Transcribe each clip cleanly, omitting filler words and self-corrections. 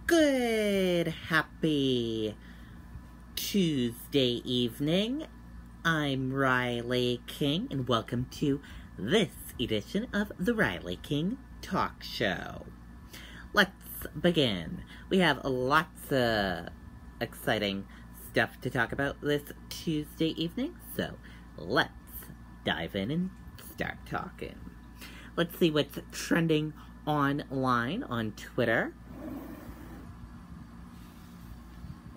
Good, happy Tuesday evening. I'm Riley King, and welcome to this edition of the Riley King Talk Show. Let's begin. We have lots of exciting stuff to talk about this Tuesday evening, so let's dive in and start talking. Let's see what's trending online on Twitter.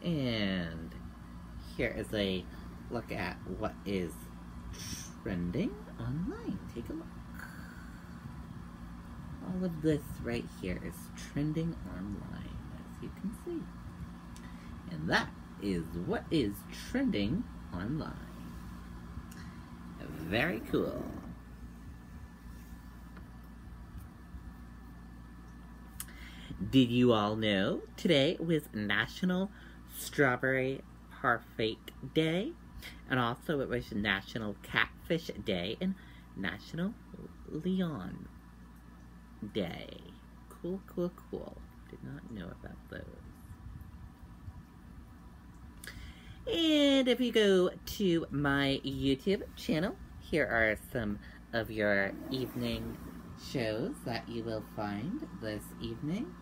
And here is a look at what is trending online. Take a look. All of this right here is trending online, as you can see. And that is what is trending online. Very cool. Did you all know today was National Strawberry Parfait Day, and also it was National Catfish Day and National Leon Day. Cool, cool, cool. Did not know about those. And if you go to my YouTube channel, here are some of your evening shows that you will find this evening.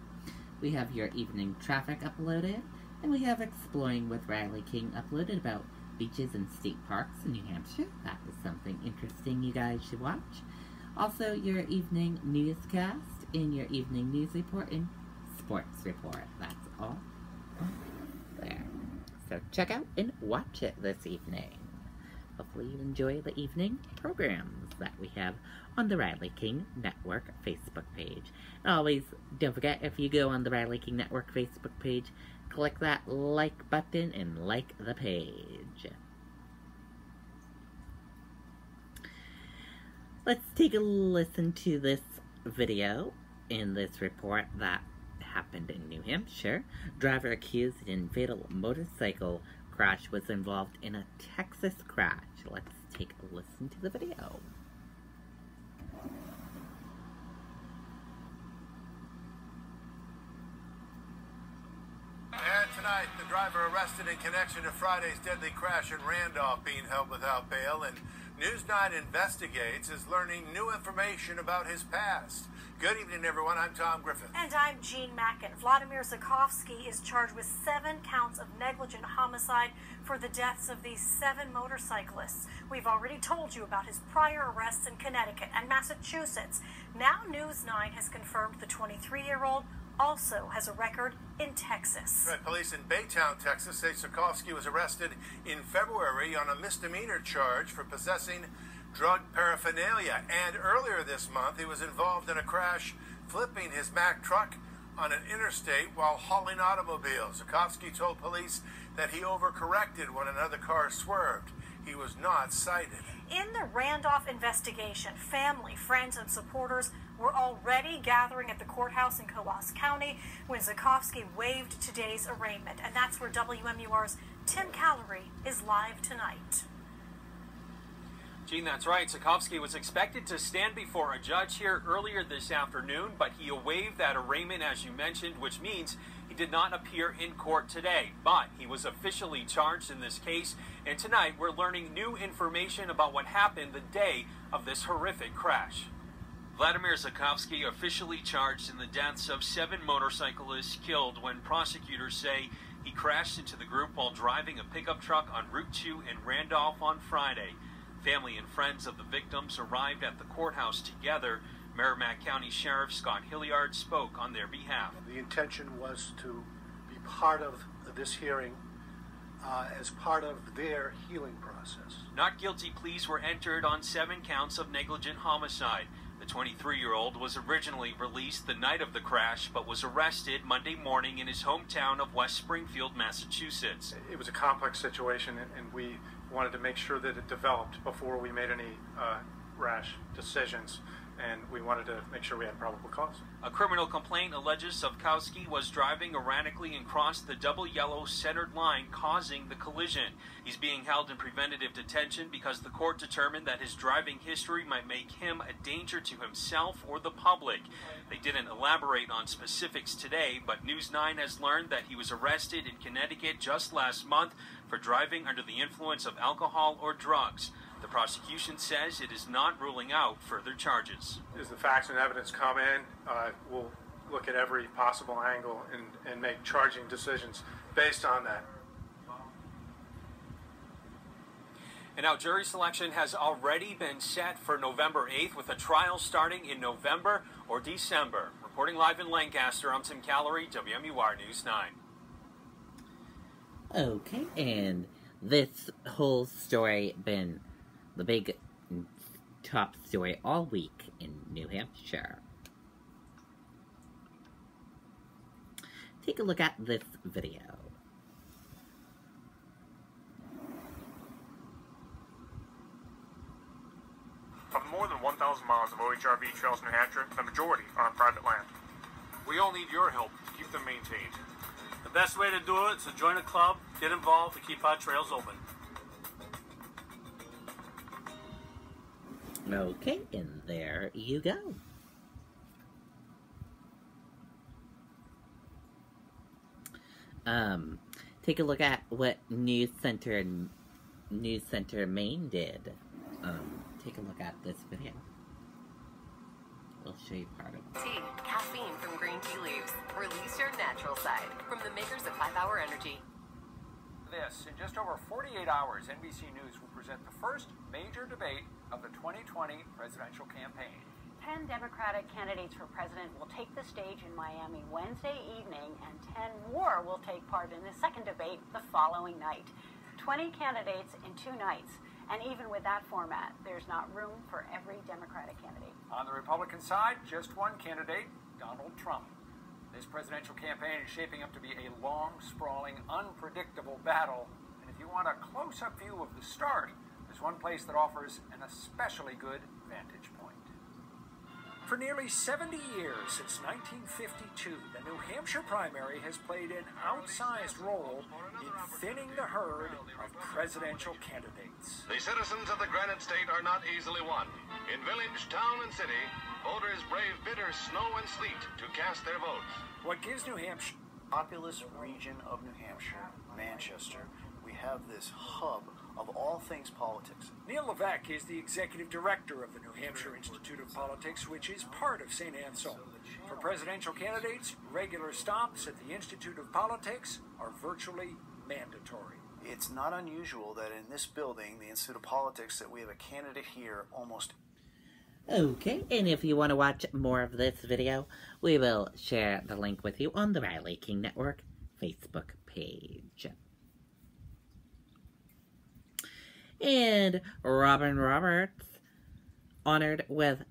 We have your evening traffic uploaded, and we have Exploring with Riley King uploaded about beaches and state parks in New Hampshire. That is something interesting you guys should watch. Also, your evening newscast and your evening news report and sports report. That's all there. So check out and watch it this evening. Hopefully you enjoy the evening programs that we have on the Riley King Network Facebook page. And always, don't forget, if you go on the Riley King Network Facebook page, click that like button and like the page. Let's take a listen to this video in this report that happened in New Hampshire. Driver accused in fatal motorcycle crash was involved in a Texas crash. Let's take a listen to the video. And tonight, the driver arrested in connection to Friday's deadly crash in Randolph being held without bail, and News 9 Investigates is learning new information about his past. Good evening, everyone. I'm Tom Griffith. And I'm Jean Mackin. Vladimir Zakhovsky is charged with 7 counts of negligent homicide for the deaths of these 7 motorcyclists. We've already told you about his prior arrests in Connecticut and Massachusetts. Now News 9 has confirmed the 23-year-old also has a record in Texas. Right, police in Baytown, Texas say Zakhovsky was arrested in February on a misdemeanor charge for possessing drug paraphernalia. And earlier this month, he was involved in a crash flipping his Mack truck on an interstate while hauling automobiles. Zakhovsky told police that he overcorrected when another car swerved. He was not cited. In the Randolph investigation, family, friends, and supporters were already gathering at the courthouse in Coos County when Zakhovsky waived today's arraignment. And that's where WMUR's Tim Callery is live tonight. Gene, that's right. Zakhovsky was expected to stand before a judge here earlier this afternoon, but he waived that arraignment, as you mentioned, which means he did not appear in court today. But he was officially charged in this case, and tonight we're learning new information about what happened the day of this horrific crash. Vladimir Zakhovsky officially charged in the deaths of 7 motorcyclists killed when prosecutors say he crashed into the group while driving a pickup truck on Route 2 in Randolph on Friday. Family and friends of the victims arrived at the courthouse together. Merrimack County Sheriff Scott Hilliard spoke on their behalf. The intention was to be part of this hearing as part of their healing process. Not guilty pleas were entered on 7 counts of negligent homicide. The 23-year-old was originally released the night of the crash, but was arrested Monday morning in his hometown of West Springfield, Massachusetts. It was a complex situation, and we wanted to make sure that it developed before we made any rash decisions, and we wanted to make sure we had probable cause. A criminal complaint alleges Sapkowski was driving erratically and crossed the double yellow centered line, causing the collision. He's being held in preventative detention because the court determined that his driving history might make him a danger to himself or the public. They didn't elaborate on specifics today, but News 9 has learned that he was arrested in Connecticut just last month for driving under the influence of alcohol or drugs. The prosecution says it is not ruling out further charges. As the facts and evidence come in, we'll look at every possible angle and make charging decisions based on that. And now jury selection has already been set for November 8th, with a trial starting in November or December. Reporting live in Lancaster, I'm Tim Callery, WMUR News 9. Okay, and this whole story been the big top story all week in New Hampshire. Take a look at this video. Of more than 1,000 miles of OHRV trails in New Hampshire, the majority are on private land. We all need your help to keep them maintained. The best way to do it is to join a club, get involved, to keep our trails open. Okay, and there you go. Take a look at what News Center Maine did. Take a look at this video. We'll show you part of it. Tea, caffeine from green tea leaves. Release your natural side from the makers of 5 Hour Energy. This, in just over 48 hours, NBC News will present the first major debate of the 2020 presidential campaign. 10 Democratic candidates for president will take the stage in Miami Wednesday evening, and 10 more will take part in the second debate the following night. 20 candidates in 2 nights, and even with that format, there's not room for every Democratic candidate. On the Republican side, just one candidate, Donald Trump. This presidential campaign is shaping up to be a long, sprawling, unpredictable battle. And if you want a close-up view of the start, there's one place that offers an especially good vantage point. For nearly 70 years, since 1952, the New Hampshire primary has played an outsized role in thinning the herd of presidential candidates. The citizens of the Granite State are not easily won. In village, town, and city, voters brave bitter snow and sleet to cast their votes. What gives New Hampshire populous region of New Hampshire, Manchester, we have this hub of all things politics. Neil Levesque is the executive director of the New Hampshire Institute of Politics, which is part of St. Anselm. For presidential candidates, regular stops at the Institute of Politics are virtually mandatory. It's not unusual that in this building, the Institute of Politics, that we have a candidate here almost. Okay, and if you want to watch more of this video, we will share the link with you on the Riley King Network Facebook page. And Robin Roberts, honored with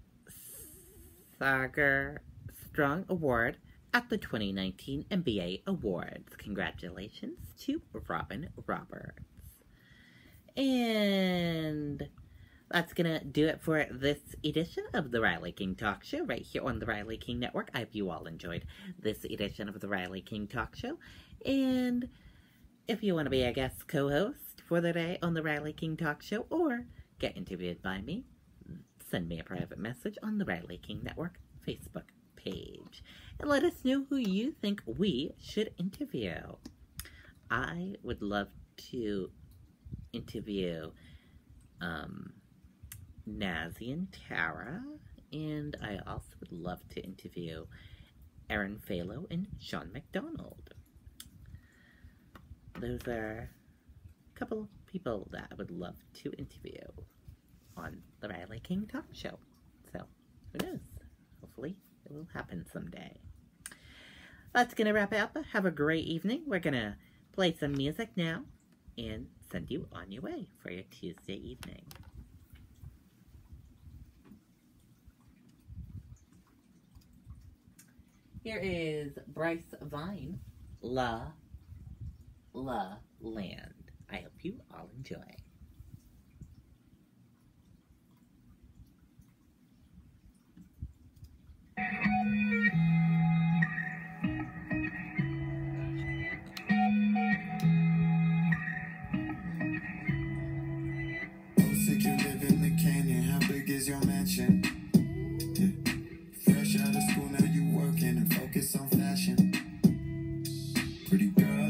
Sagar Strong Award at the 2019 NBA Awards. Congratulations to Robin Roberts. And that's gonna do it for this edition of the Riley King Talk Show right here on the Riley King Network. I hope you all enjoyed this edition of the Riley King Talk Show. And if you want to be a guest co-host for the day on the Riley King Talk Show or get interviewed by me, send me a private message on the Riley King Network Facebook page and let us know who you think we should interview. I would love to interview Nazi and Tara, and I also would love to interview Aaron Falo and Sean McDonald. Those are a couple of people that I would love to interview on the Riley King Talk Show. So, who knows? Hopefully, it will happen someday. That's going to wrap it up. Have a great evening. We're going to play some music now and send you on your way for your Tuesday evening. Here is Bryce Vine, La Land. I hope you all enjoy. pretty proud.